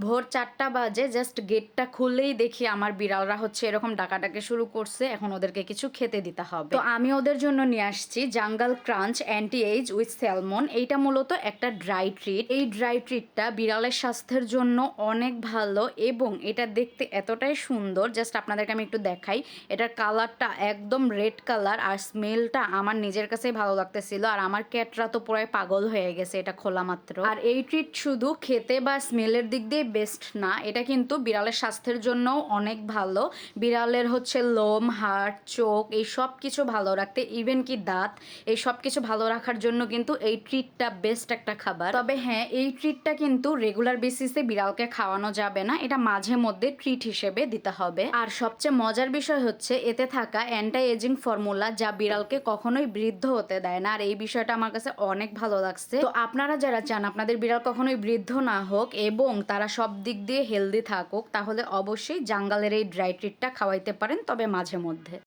ভোর ৪টা বাজে, জাস্ট গেটটা খুললেই দেখি আমার বিড়ালরা হচ্ছে এরকম ডাকাডাকি শুরু করছে। এখন ওদেরকে কিছু খেতে দিতে হবে। তো আমি ওদের জন্য নিয়ে আসছি jungle crunch anti age with salmon. এইটা মূলত একটা ড্রাই ট্রিট। এই ড্রাই ট্রিটটা বিড়ালের স্বাস্থ্যের জন্য অনেক ভালো এবং এটা দেখতে এতটাই সুন্দর। জাস্ট আপনাদেরকে আমি একটু দেখাই। এটার কালারটা একদম রেড কালার আর স্মেলটা আমার নিজের কাছেই ভালো লাগতেছিল। আর আমার ক্যাটরা তো পুরাই পাগল হয়ে গেছে এটা খোলা মাত্র। আর এই ট্রিট শুধু খেতে বা স্মেলের দিক দিয়ে বেস্ট না, এটা কিন্তু বিড়ালের স্বাস্থ্যের জন্যও অনেক ভালো। বিড়ালের হচ্ছে লোম, হাড়, চোখ এই সব কিছু ভালো রাখতে, ইভেন কি দাঁত, এই সব কিছু ভালো রাখার জন্য কিন্তু এই ট্রিটটা বেস্ট একটা খাবার। তবে হ্যাঁ, এই ট্রিটটা কিন্তু রেগুলার বেসিসে বিড়ালকে খাওয়ানো যাবে না, এটা মাঝে মধ্যে ট্রিট হিসেবে দিতে হবে। আর সবচেয়ে মজার বিষয় হচ্ছে এতে থাকা অ্যান্টি এজিং ফর্মুলা, যা বিড়ালকে কখনোই বৃদ্ধ হতে দেয় না। আর এই বিষয়টা আমার কাছে অনেক ভালো লাগছে। তো আপনারা যারা চান আপনাদের বিড়াল কখনোই বৃদ্ধ না হোক এবং তারা সব দিক দিয়ে হেলদি থাকুক, তাহলে অবশ্যই জাঙ্গালের এই ড্রাই ট্রিটটা খাওয়াইতে পারেন, তবে মাঝে মধ্যে।